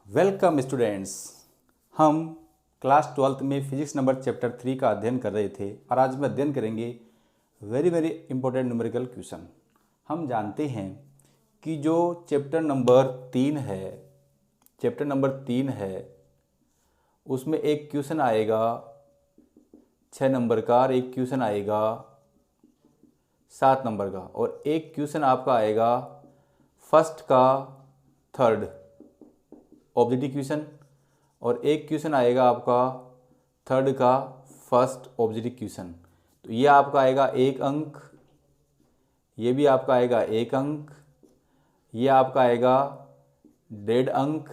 Welcome students. हम class 12th में physics number chapter 3 का अध्ययन कर रहे थे और आज हम अध्ययन करेंगे वेरी इंपॉर्टेंट न्यूमेरिकल क्वेश्चन। हम जानते हैं कि जो चैप्टर नंबर 3 है उसमें एक क्वेश्चन आएगा 6 नंबर का और एक क्वेश्चन आएगा 7 नंबर का और एक क्वेश्चन आपका आएगा फर्स्ट का थर्ड ऑब्जेक्टिव क्वेश्चन और एक क्वेश्चन आएगा आपका थर्ड का फर्स्ट ऑब्जेक्टिव क्वेश्चन। तो ये आपका आएगा 1 अंक, ये भी आपका आएगा 1 अंक, ये आपका आएगा 1.5 अंक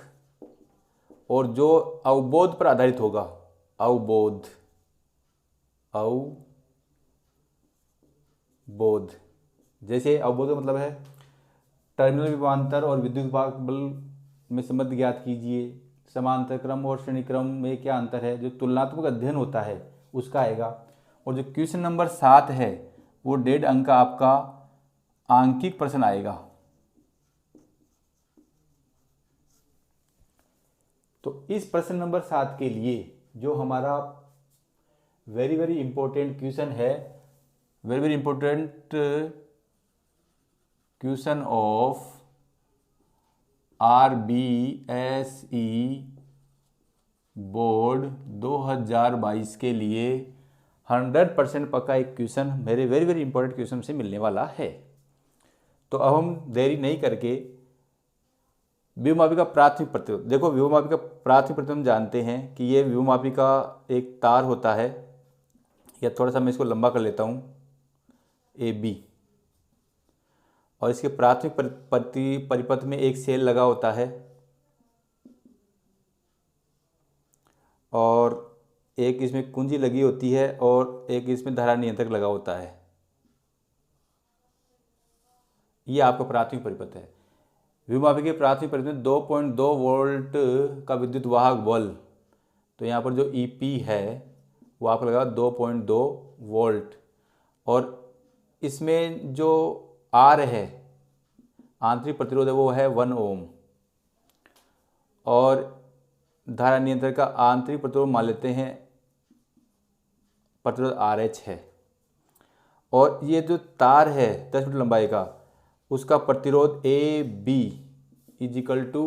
और जो अवबोध पर आधारित होगा अवबोध जैसे अवबोध का मतलब है टर्मिनल विभवांतर और विद्युत बल में संबंध ज्ञात कीजिए, समांतर क्रम और श्रेणी क्रम में क्या अंतर है, जो तुलनात्मक अध्ययन होता है उसका आएगा। और जो क्वेश्चन नंबर 7 है वो 1.5 अंक का आपका आंकिक प्रश्न आएगा। तो इस प्रश्न नंबर 7 के लिए जो हमारा वेरी इंपॉर्टेंट क्वेश्चन है, very important question of RBSE board 2022 के लिए 100% पक्का एक क्वेश्चन मेरे वेरी इंपॉर्टेंट क्वेश्चन से मिलने वाला है। तो अब हम देरी नहीं करके विभवमापी का प्राथमिक प्रतिरोध, देखो विभवमापी का प्राथमिक प्रतिरोध हम जानते हैं कि ये विभवमापी का एक तार होता है, या थोड़ा सा मैं इसको लंबा कर लेता हूँ AB, और इसके प्राथमिक परिपथ में एक सेल लगा होता है और एक इसमें कुंजी लगी होती है और एक इसमें धारा नियंत्रक लगा होता है। ये आपका प्राथमिक परिपथ है। विभवमापी के प्राथमिक परिपथ में 2.2 वोल्ट का विद्युत वाहक बल, तो यहाँ पर जो EP है वो आपको लगा 2.2 वोल्ट और इसमें जो R है आंतरिक प्रतिरोध है वो है 1 ओम और धारा नियंत्रक का आंतरिक प्रतिरोध मान लेते हैं प्रतिरोध RH है। और ये जो तार है 10 मीटर लंबाई का उसका प्रतिरोध AB इजिकल टू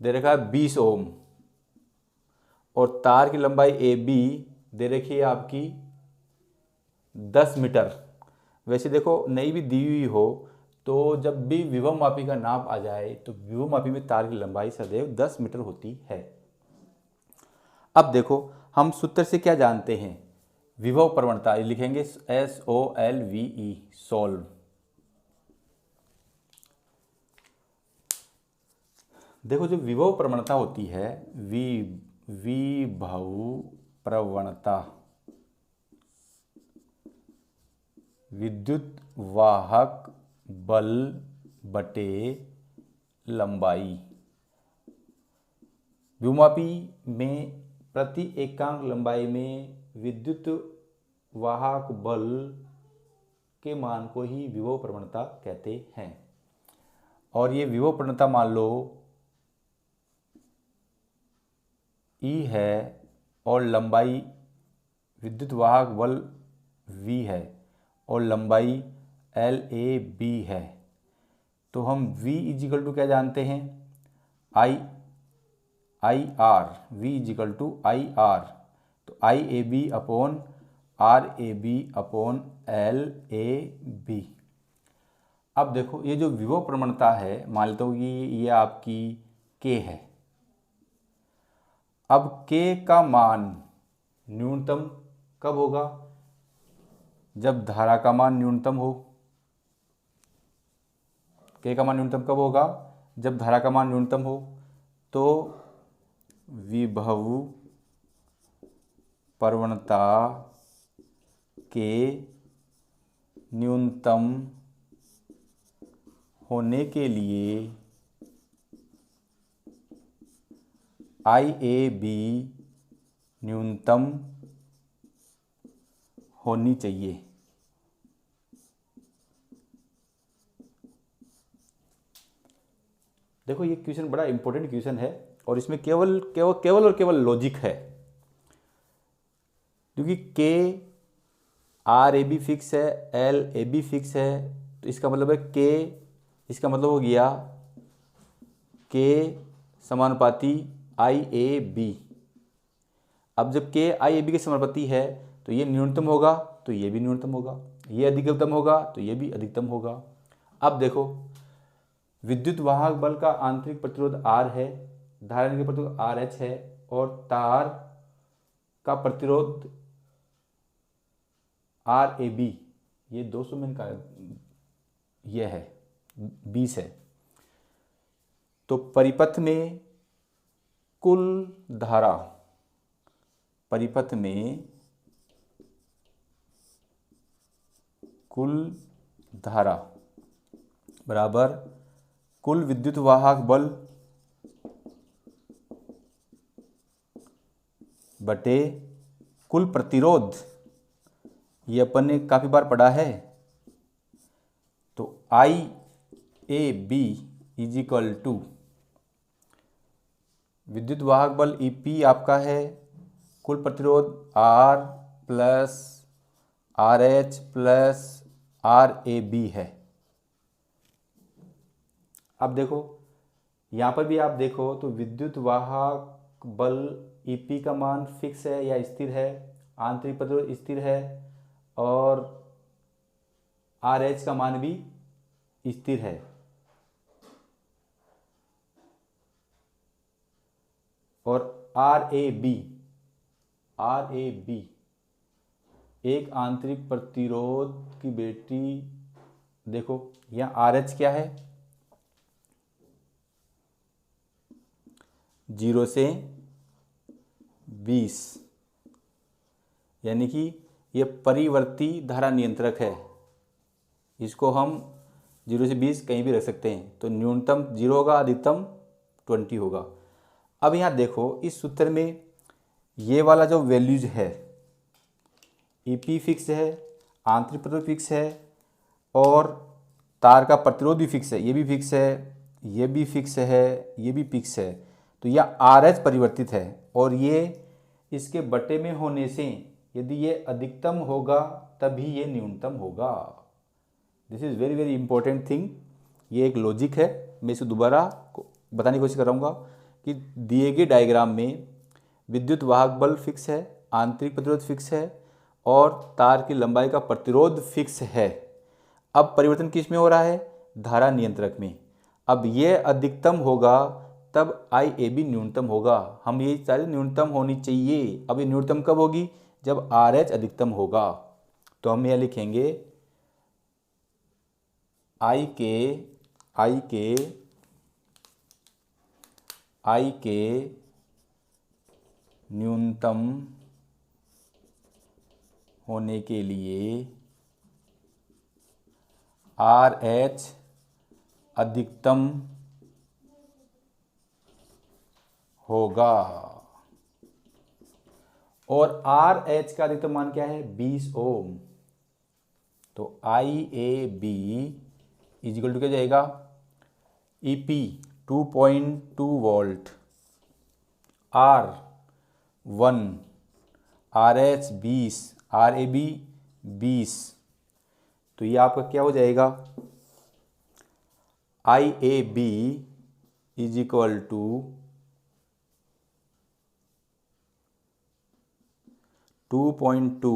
दे रखा है 20 ओम और तार की लंबाई AB दे रखी है आपकी 10 मीटर। वैसे देखो नहीं भी दी हुई हो तो जब भी विभवमापी का नाप आ जाए तो विभवमापी में तार की लंबाई सदैव 10 मीटर होती है। अब देखो हम सूत्र से क्या जानते हैं, विभव प्रवणता लिखेंगे SOLVE सोल्व। देखो जो विभव प्रवणता होती है विभव प्रवणता विद्युत वाहक बल बटे लंबाई। विभवमापी में प्रति एकांक लंबाई में विद्युत वाहक बल के मान को ही विभव प्रवणता कहते हैं। और ये विभव प्रवणता मान लो E है और लंबाई विद्युत वाहक बल V है और लंबाई LAB है। तो हम V इजिकल टू क्या जानते हैं, IR, V is equal to IR, तो IAB upon RAB upon LAB। अब देखो ये जो विभव प्रवणता है मान लेता हूँ कि ये आपकी K है। अब K का मान न्यूनतम कब होगा, जब धारा का मान न्यूनतम हो। K का मान न्यूनतम कब होगा, जब धारा का मान न्यूनतम हो। तो विभव प्रवणता के न्यूनतम होने के लिए IAB न्यूनतम होनी चाहिए। देखो ये क्वेश्चन बड़ा इंपॉर्टेंट क्वेश्चन है और इसमें केवल केवल केवल और केवल लॉजिक है, क्योंकि के आर ए बी फिक्स है, एल ए बी फिक्स है, तो इसका मतलब है के, इसका मतलब हो गया के समानुपाती आई ए बी। अब जब के आई ए बी के समानुपाती है तो ये न्यूनतम होगा तो ये भी न्यूनतम होगा, ये अधिकतम होगा तो ये भी अधिकतम होगा। अब देखो विद्युत वाहक बल का आंतरिक प्रतिरोध R है, धारा का प्रतिरोध RH है और तार का प्रतिरोध RAB, ये 200 में का ये है 20 है। तो परिपथ में कुल धारा, परिपथ में कुल धारा बराबर कुल विद्युत वाहक बल बटे कुल प्रतिरोध, ये अपन ने काफ़ी बार पढ़ा है। तो I A B is equal to विद्युत वाहक बल ई पी आपका है, कुल प्रतिरोध R plus R H plus R A B है। अब देखो यहाँ पर भी आप देखो तो विद्युत वाहक बल ई पी का मान फिक्स है या स्थिर है, आंतरिक प्रतिरोध स्थिर है और आर एच का मान भी स्थिर है। और आर ए बी एक आंतरिक प्रतिरोध की बेटी, देखो यहाँ आर एच क्या है 0 से 20, यानी कि ये परिवर्ती धारा नियंत्रक है, इसको हम 0 से 20 कहीं भी रख सकते हैं। तो न्यूनतम 0 होगा, अधिकतम 20 होगा। अब यहाँ देखो इस सूत्र में ये वाला जो वैल्यूज है, ई पी फिक्स है, आंतरिक प्रतिरोध फिक्स है और तार का प्रतिरोध भी फिक्स है, ये भी फिक्स है, ये भी फिक्स है, ये भी फिक्स है। तो यह आर एच परिवर्तित है और ये इसके बटे में होने से यदि ये अधिकतम होगा तभी ये न्यूनतम होगा। This is very very important thing. ये एक लॉजिक है, मैं इसे दोबारा बताने की कोशिश करूँगा कि दिए गए डायग्राम में विद्युत वाहक बल फिक्स है, आंतरिक प्रतिरोध फिक्स है और तार की लंबाई का प्रतिरोध फिक्स है। अब परिवर्तन किस में हो रहा है? धारा नियंत्रक में। अब ये अधिकतम होगा तब आई ए बी न्यूनतम होगा। हम ये सारे न्यूनतम होनी चाहिए। अब ये न्यूनतम कब होगी? जब आर एच अधिकतम होगा। तो हम यह लिखेंगे आई के न्यूनतम होने के लिए आर एच अधिकतम होगा। और आर एच का अधिकतम मान क्या है? 20 ओम। तो I A B is equal to क्या जाएगा? E P 2.2 volt, R 1, R H 20, R A B 20। तो ये आपका क्या हो जाएगा? I A B is equal to 2.2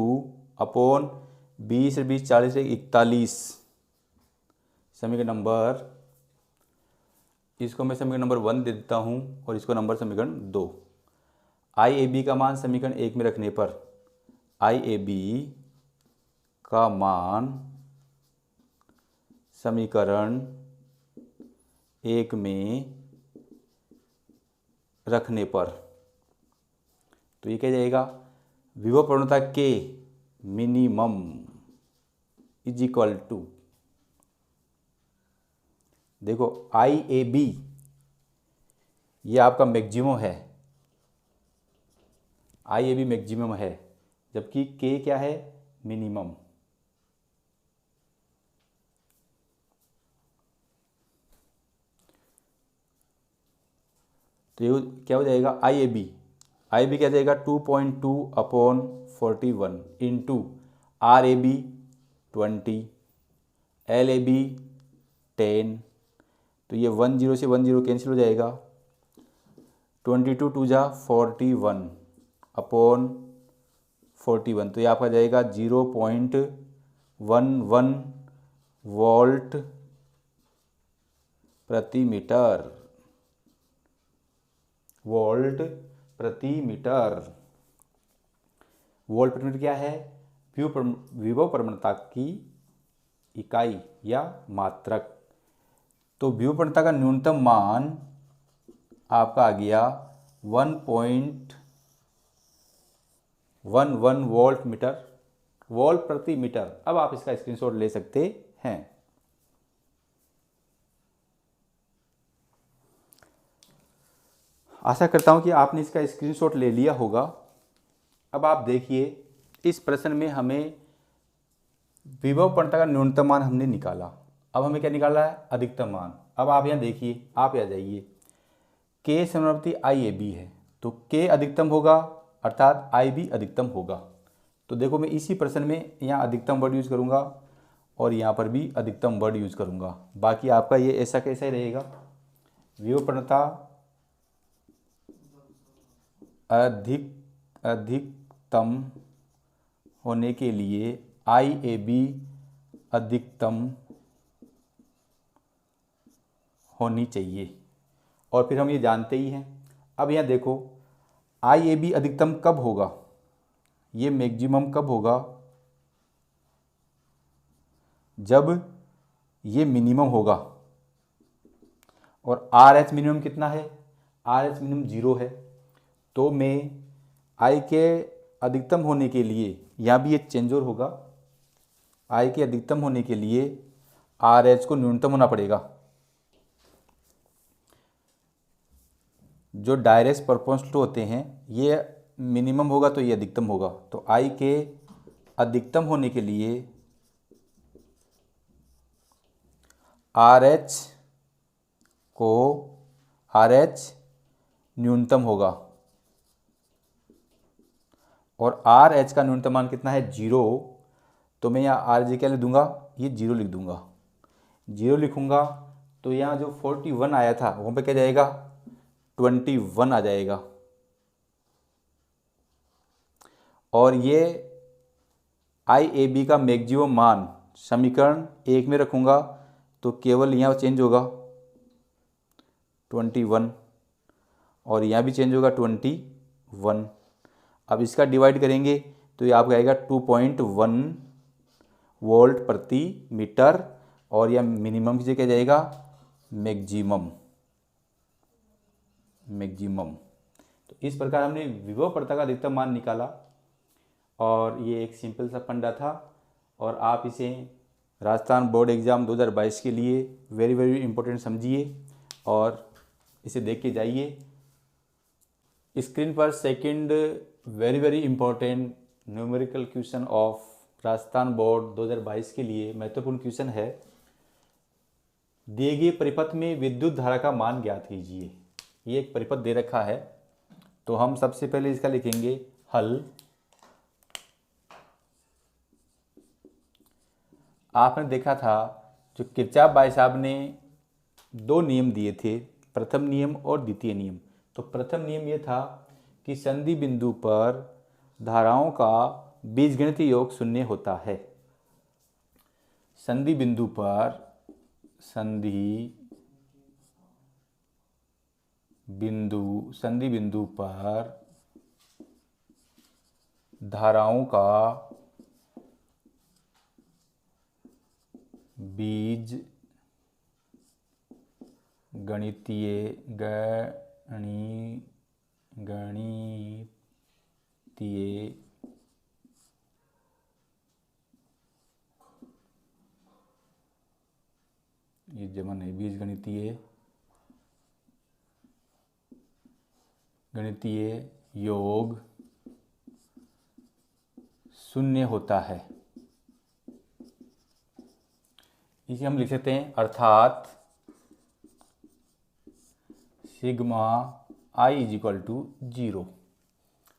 upon 20 20 40 41। समीकरण नंबर, इसको मैं समीकरण नंबर 1 दे देता हूँ और इसको नंबर समीकरण 2। आई ए बी का मान समीकरण 1 में रखने पर आई ए बी का मान समीकरण 1 में रखने पर तो ये क्या जाएगा? विभव प्रवणता के मिनिमम इज इक्वल टू, देखो आई ए बी ये आपका मैक्सिमम है, आई ए बी मैक्सिमम है, जबकि के क्या है? मिनिमम। तो ये क्या हो जाएगा, आई ए बी क्या जाएगा 2.2 upon 41 into R A B 20, L A B 10, तो ये 10 से 10 कैंसिल हो जाएगा, 22 टू जा 41 अपॉन 41, तो ये आपका जाएगा 0.11 वोल्ट प्रति मीटर, वोल्ट प्रति मीटर। वोल्ट प्रति मीटर क्या है, विभव प्रवणता की इकाई या मात्रक। तो विभव प्रवणता का न्यूनतम मान आपका आ गया 1.11 वोल्ट मीटर, वोल्ट प्रति मीटर। अब आप इसका स्क्रीनशॉट ले सकते हैं। आशा करता हूं कि आपने इसका स्क्रीनशॉट ले लिया होगा। अब आप देखिए, इस प्रश्न में हमें विभव प्रवणता का न्यूनतम मान हमने निकाला। अब हमें क्या निकाला है, अधिकतम मान। अब आप यहाँ देखिए, आप यहाँ जाइए, के समानुपाती आई ए बी है, तो के अधिकतम होगा अर्थात आई बी अधिकतम होगा। तो देखो, मैं इसी प्रश्न में यहाँ अधिकतम वर्ड यूज़ करूँगा और यहाँ पर भी अधिकतम वर्ड यूज़ करूँगा। बाकी आपका ये ऐसा कैसा ही रहेगा, विभव प्रवणता अधिकतम होने के लिए आई ए बी अधिकतम होनी चाहिए, और फिर हम ये जानते ही हैं। अब यहाँ देखो, आई ए बी अधिकतम कब होगा, ये मैक्सिमम कब होगा, जब ये मिनिमम होगा। और आर एच मिनिमम कितना है, आर एच मिनिमम 0 है। तो मैं आई के अधिकतम होने के लिए, यहाँ भी ये चेंज ओवर होगा, आई के अधिकतम होने के लिए आर एच को न्यूनतम होना पड़ेगा। जो डायरेक्ट प्रोपोर्शनल होते हैं, ये मिनिमम होगा तो ये अधिकतम होगा। तो आई के अधिकतम होने के लिए आर एच न्यूनतम होगा, और आर एच का न्यूनतम मान कितना है, 0। तो मैं यहाँ आर जी क्या लिख दूंगा, ये 0 लिख दूंगा। 0 लिखूंगा तो यहाँ जो 41 आया था वहाँ पे क्या जाएगा, 21 आ जाएगा। और ये आई ए बी का मैक्सिमम मान समीकरण 1 में रखूँगा तो केवल यहाँ चेंज होगा 21, और यहाँ भी चेंज होगा 21। अब इसका डिवाइड करेंगे तो ये आपका आएगा 2.1 वोल्ट प्रति मीटर, और यह मिनिमम की जगह जाएगा मैक्सिमम। तो इस प्रकार हमने विभव प्रवणता का अधिकतम मान निकाला, और ये एक सिंपल सा फंडा था। और आप इसे राजस्थान बोर्ड एग्ज़ाम 2022 के लिए वेरी वेरी इंपॉर्टेंट समझिए और इसे देख के जाइए। स्क्रीन पर second very very important numerical question of Rajasthan board 2022 के लिए महत्वपूर्ण क्वेश्चन है। दिए गए परिपथ में विद्युत धारा का मान ज्ञात कीजिए। ये एक परिपथ दे रखा है, तो हम सबसे पहले इसका लिखेंगे हल। आपने देखा था जो किरचॉफ भाई साहब ने 2 नियम दिए थे, प्रथम नियम और द्वितीय नियम। तो प्रथम नियम ये था कि संधि बिंदु पर धाराओं का बीजगणितीय योग 0 होता है। संधि बिंदु पर धाराओं का बीज गणितीय ये जमन है, बीज गणितीय योग 0 होता है। इसे हम लिख सकते हैं, अर्थात sigma I is equal to 0।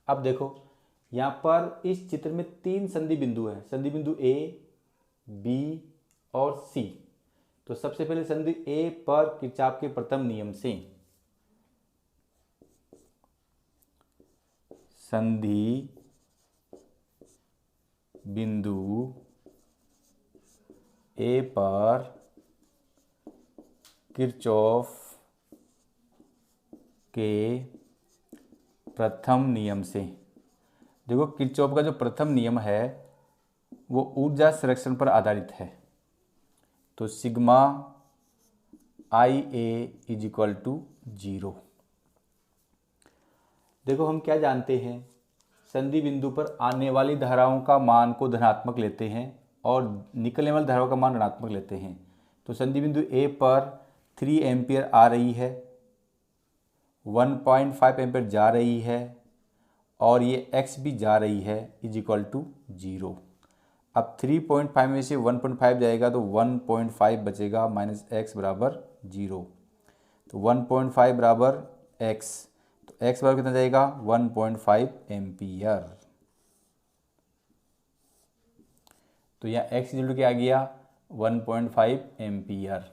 अब देखो यहाँ पर इस चित्र में 3 संधि बिंदु हैं, संधि बिंदु A, B और C। तो सबसे पहले संधि A पर किरचॉफ के प्रथम नियम से संधि बिंदु A पर किरचॉफ के प्रथम नियम से। देखो किरचॉफ का जो प्रथम नियम है वो ऊर्जा संरक्षण पर आधारित है। तो sigma I A is equal to 0। देखो हम क्या जानते हैं, संधि बिंदु पर आने वाली धाराओं का मान को धनात्मक लेते हैं और निकलने वाली धाराओं का मान ऋणात्मक लेते हैं। तो संधि बिंदु ए पर 3 एम्पियर आ रही है, 1.5 एम्पियर जा रही है और ये x भी जा रही है इज इक्वल टू 0। अब 3.5 में से 1.5 जाएगा तो 1.5 बचेगा माइनस x बराबर 0। तो 1.5 बराबर x, तो x बराबर कितना जाएगा 1.5 एम्पियर। तो यहाँ x इक्वल क्या आ गया 1.5 एम्पियर।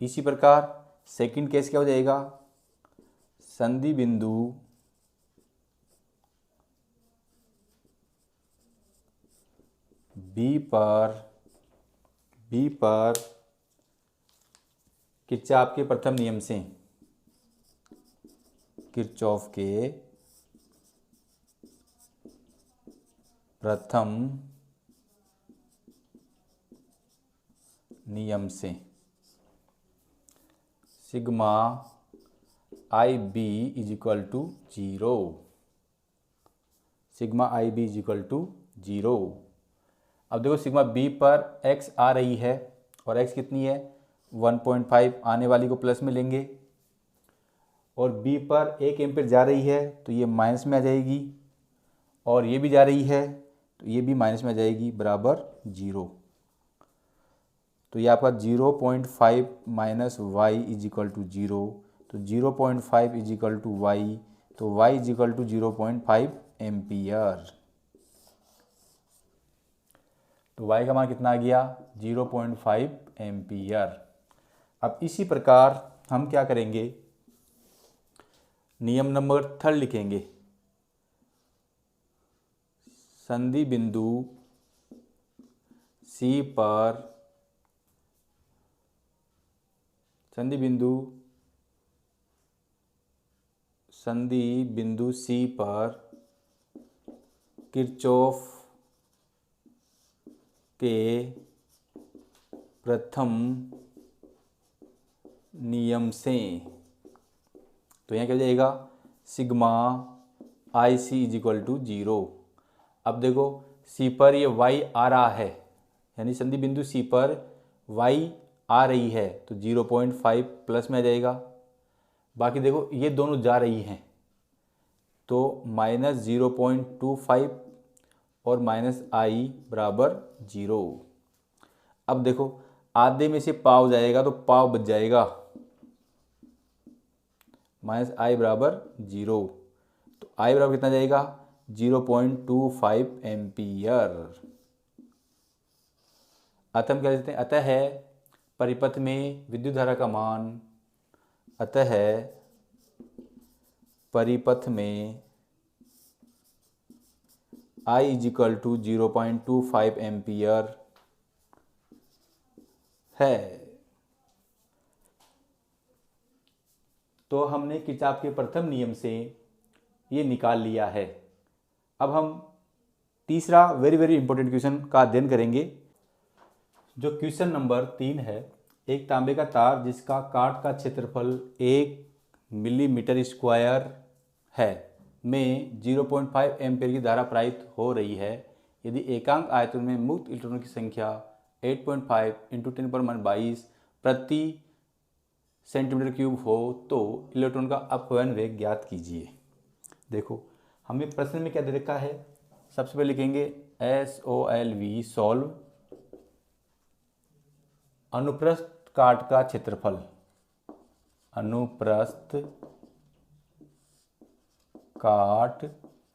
इसी प्रकार सेकंड केस क्या हो जाएगा, संधि बिंदु B पर किरचॉफ के प्रथम नियम से, किरचॉफ के प्रथम नियम से sigma I B is equal to 0। Sigma I B is equal to 0। अब देखो सिग्मा बी पर x आ रही है और x कितनी है 1.5, आने वाली को प्लस में लेंगे और b पर 1 एम्पियर जा रही है तो ये माइनस में आ जाएगी और ये भी जा रही है तो ये भी माइनस में आ जाएगी बराबर 0। तो ये आपका 0.5 minus Y is equal to 0। तो 0.5 इज इक्वल टू वाई, तो y is equal to 0.5 ampere. तो y का मान कितना आ गया 0.5 एम्पियर। अब इसी प्रकार हम क्या करेंगे, नियम नंबर 3 लिखेंगे। संधि बिंदु C पर संधि बिंदु C पर किरचॉफ के प्रथम नियम से। तो यहाँ क्या हो जाएगा sigma I C is equal to 0। अब देखो C पर ये y आ रहा है, यानी संधि बिंदु C पर y आ रही है तो 0.5 प्लस में आ जाएगा। बाकी देखो ये दोनों जा रही हैं तो माइनस 0.25 और माइनस आई बराबर 0। अब देखो आधे में से पाव जाएगा तो पाव बच जाएगा, माइनस आई बराबर 0। तो आई बराबर कितना जाएगा 0.25 एम्पियर। अतः हम क्या लिखते हैं, अतः है परिपथ में विद्युत धारा का मान, अतः है परिपथ में I is equal to 0.25 ampere है। तो हमने किरचॉफ के प्रथम नियम से ये निकाल लिया है। अब हम तीसरा वेरी इंपॉर्टेंट क्वेश्चन का अध्ययन करेंगे। जो क्वेश्चन नंबर 3 है, एक तांबे का तार जिसका काट का क्षेत्रफल 1 मिलीमीटर स्क्वायर है में 0.5 एम्पीयर की धारा प्रवाहित हो रही है। यदि एकांक आयतन में मुक्त इलेक्ट्रॉनों की संख्या 8.5 × 10⁻22 प्रति सेंटीमीटर क्यूब हो तो इलेक्ट्रॉन का अपवहन वेग ज्ञात कीजिए। देखो हमें प्रश्न में क्या दे रखा है, सबसे पहले लिखेंगे SOLV सॉल्व अनुप्रस्थ काट का क्षेत्रफल, अनुप्रस्थ काट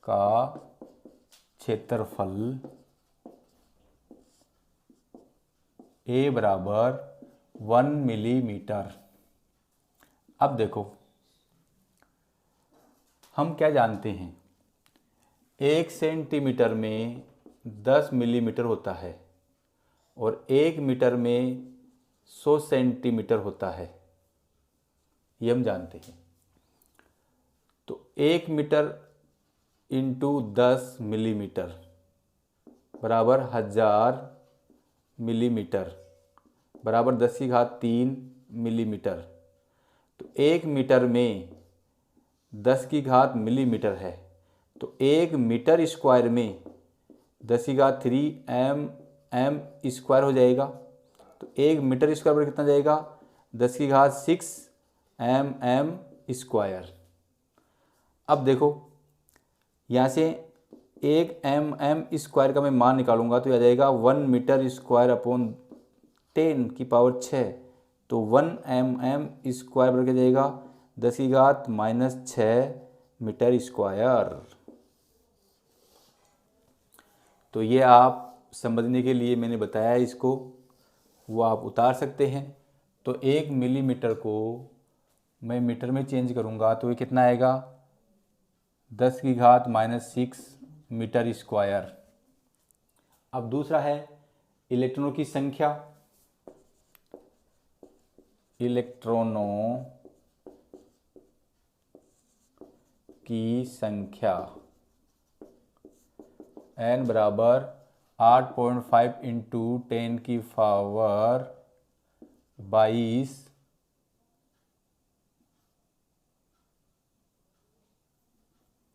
का क्षेत्रफल ए बराबर 1 मिलीमीटर। अब देखो हम क्या जानते हैं, 1 सेंटीमीटर में 10 मिलीमीटर होता है और 1 मीटर में 100 सेंटीमीटर होता है, ये हम जानते हैं। तो 1 मीटर इंटू 10 मिलीमीटर बराबर 1000 मिलीमीटर बराबर 10⁻³ मिलीमीटर। तो 1 मीटर में 10⁻³ मिलीमीटर है, तो 1 मीटर स्क्वायर में 10⁻³ एम स्क्वायर हो जाएगा। तो 1 मीटर स्क्वायर पर कितना जाएगा, 10⁻6 एम स्क्वायर। अब देखो यहाँ से 1 एम स्क्वायर का मैं मान निकालूंगा तो आ जाएगा 1 मीटर स्क्वायर अपॉन 10⁻6। तो 1 एम स्क्वायर बन के जाएगा 10⁻⁻6 मीटर स्क्वायर। तो ये आप समझने के लिए मैंने बताया इसको, वो आप उतार सकते हैं। तो 1 मिलीमीटर को मैं मीटर में चेंज करूँगा तो ये कितना आएगा, 10⁻⁻6 मीटर स्क्वायर। अब दूसरा है इलेक्ट्रॉनों की संख्या। इलेक्ट्रॉनों की संख्या n बराबर 8.5 इंटू 10⁻22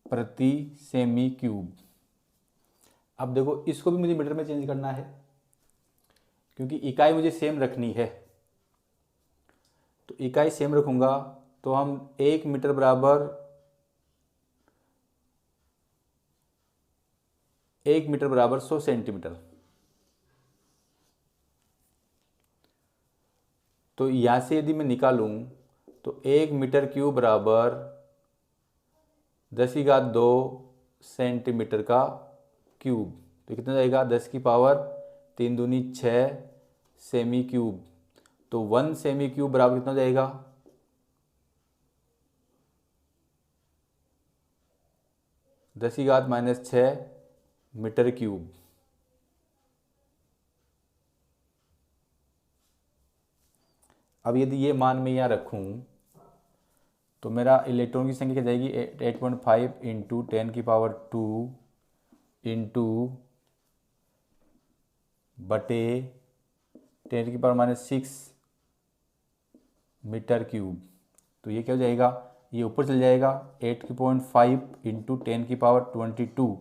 प्रति सेमी क्यूब। अब देखो इसको भी मुझे मीटर में चेंज करना है क्योंकि इकाई मुझे सेम रखनी है। तो इकाई सेम रखूंगा तो हम 1 मीटर बराबर 100 सेंटीमीटर। तो यहाँ से यदि मैं निकालूं तो 1 मीटर क्यूब बराबर 10⁻² सेंटीमीटर का क्यूब। तो कितना जाएगा, 10⁻³ दूनी 6 सेमी क्यूब। तो 1 सेमी क्यूब बराबर कितना जाएगा, 10⁻⁻6 मीटर क्यूब। अब यदि ये मान मैं यहाँ रखूँ तो मेरा इलेक्ट्रॉन की संख्या क्या जाएगी, 8.5 इंटू 10⁻² इंटू बटे 10⁻⁻6 मीटर क्यूब। तो ये क्या हो जाएगा, ये ऊपर चल जाएगा 8.5 इंटू 10⁻22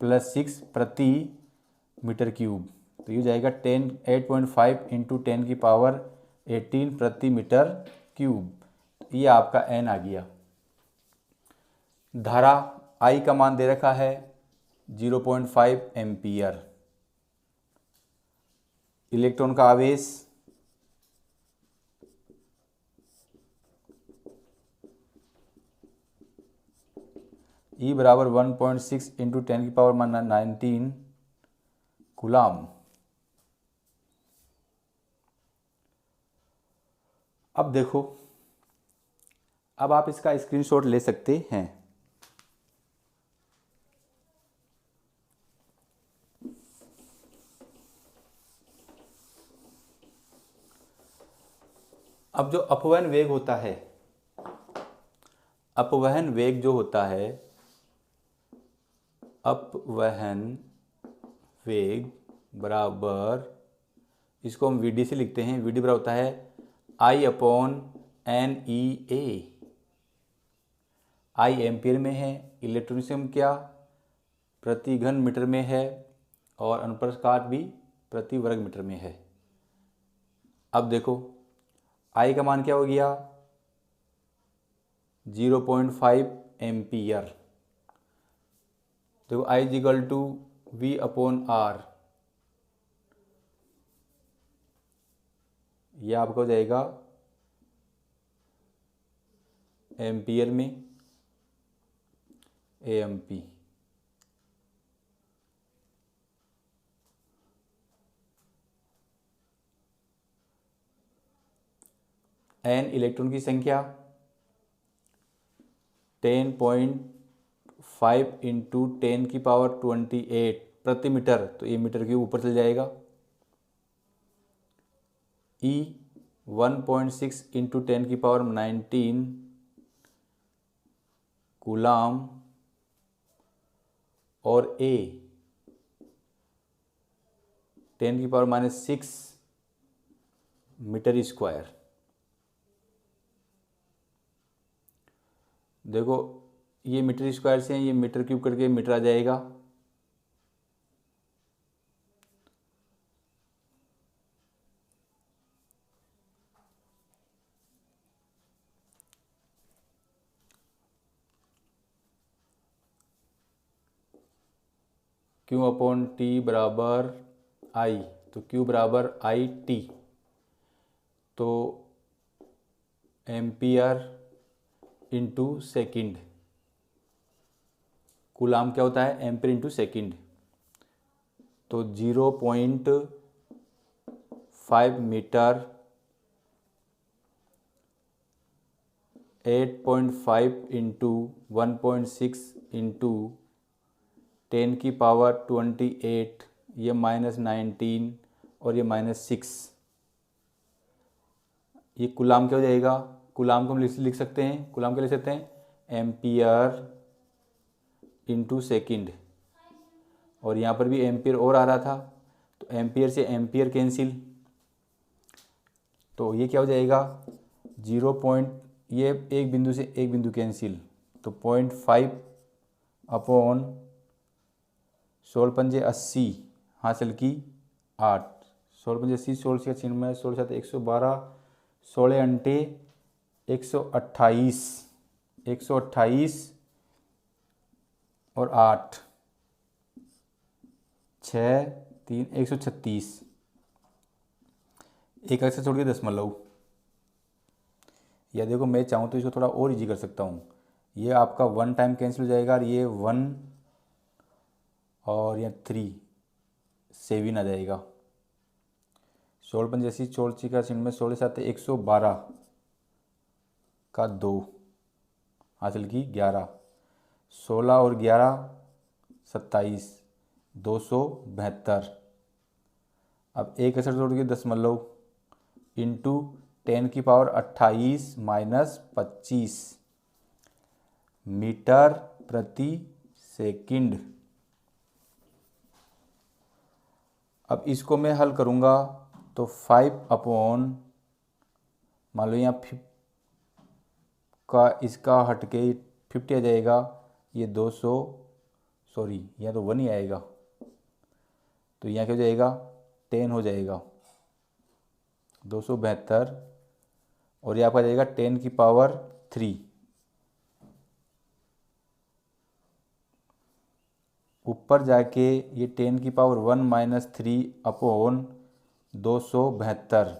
प्लस 6 प्रति मीटर क्यूब। तो ये हो जाएगा 8.5 इंटू 10⁻18 प्रति मीटर क्यूब। ये आपका n आ गया। धारा I का मान दे रखा है 0.5 एम्पियर। इलेक्ट्रॉन का आवेश E बराबर 1.6 इंटू 10⁻19 कूलाम। अब देखो, अब आप इसका स्क्रीनशॉट ले सकते हैं। अब जो अपवहन वेग होता है, अपवहन वेग जो होता है, अपवहन वेग बराबर, इसको हम वीडी से लिखते हैं। वीडी बराबर होता है I/NEA। I एम्पियर में है, इलेक्ट्रॉनिज्म क्या प्रति घन मीटर में है और अनुप्रस्थ भी प्रति वर्ग मीटर में है। अब देखो I का मान क्या हो गया, 0.5 एम्पियर। देखो I = V/R। यह आपका हो जाएगा एम्पियर में। AMP। n इलेक्ट्रॉन की संख्या 10.5 इंटू 10⁻28 प्रति मीटर, तो ये मीटर के ऊपर चल जाएगा। E 1.6 इंटू 10⁻19 कूलाम और A 10⁻⁻6 मीटर स्क्वायर। देखो ये मीटर स्क्वायर से ये मीटर क्यूब करके मीटर आ जाएगा। Q/T बराबर I, तो Q बराबर IT, तो एम्पियर इंटू सेकेंड। कूलाम क्या होता है? Ampere into second. तो 0.5 मीटर 8.5 इंटू 1.6 इंटू 10⁻28, ये -19 और ये -6, ये कूलाम क्या हो जाएगा? कूलाम को हम लिख सकते हैं, कूलाम क्या लिख सकते हैं? Ampere into second. और यहाँ पर भी एम्पियर और आ रहा था, तो एम्पियर से एम्पियर कैंसिल, तो ये क्या हो जाएगा? 0. ये एक बिंदु से एक बिंदु कैंसिल, तो 0.5 अपॉन 16 पंजे 80 हासिल की 8, 16 पंजे 80, 16 से 96, 16 7 112, 16 अंटे 128, 128 और 8 6 3 136। एक अक्षर छोड़ के दशमलव। या देखो मैं चाहूँ तो इसको थोड़ा और इजी कर सकता हूँ। ये आपका 1 टाइम कैंसिल हो जाएगा और ये 1 और यहाँ 3 7 आ जाएगा। 16 पंजे 80, 16 6 का 96, 16 7 112 का 2 हासिल की 11, 16 और 11 27, 272। अब एक अक्षर छोड़ के दशमलव इंटू 10⁻28 - 25 मीटर प्रति सेकंड। अब इसको मैं हल करूँगा तो 5 अपॉन, मान लो यहाँ का इसका हट के 50 आ जाएगा, ये 200, सॉरी यहाँ तो 1 ही आएगा, तो यहाँ क्या हो जाएगा? 10 हो जाएगा, 272। और ये आपका आ जाएगा 10⁻3। ऊपर जाके ये 10⁻1 - 3 अपॉन 272,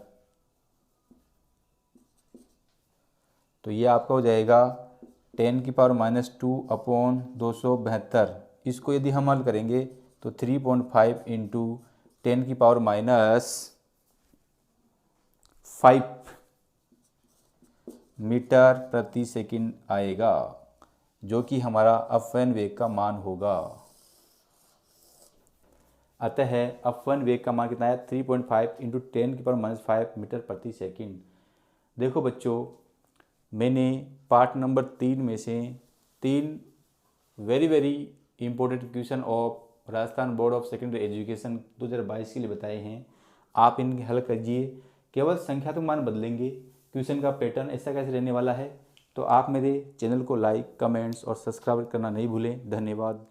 तो ये आपका हो जाएगा 10⁻2 अपॉन 272। इसको यदि हम हल करेंगे तो 3.5 इंटू 10⁻5 मीटर प्रति सेकंड आएगा, जो कि हमारा अपवयन वेग का मान होगा। अतः अपवयन वेग का मान कितना है? 3.5 इंटू 10⁻5 मीटर प्रति सेकंड। देखो बच्चों, मैंने पार्ट नंबर 3 में से 3 very important question of Rajasthan board of secondary education 2022 के लिए बताए हैं। आप इनके हल कीजिए, केवल संख्यात्मक मान बदलेंगे, क्वेश्चन का पैटर्न ऐसा कैसे रहने वाला है। तो आप मेरे चैनल को लाइक, कमेंट्स और सब्सक्राइब करना नहीं भूलें। धन्यवाद।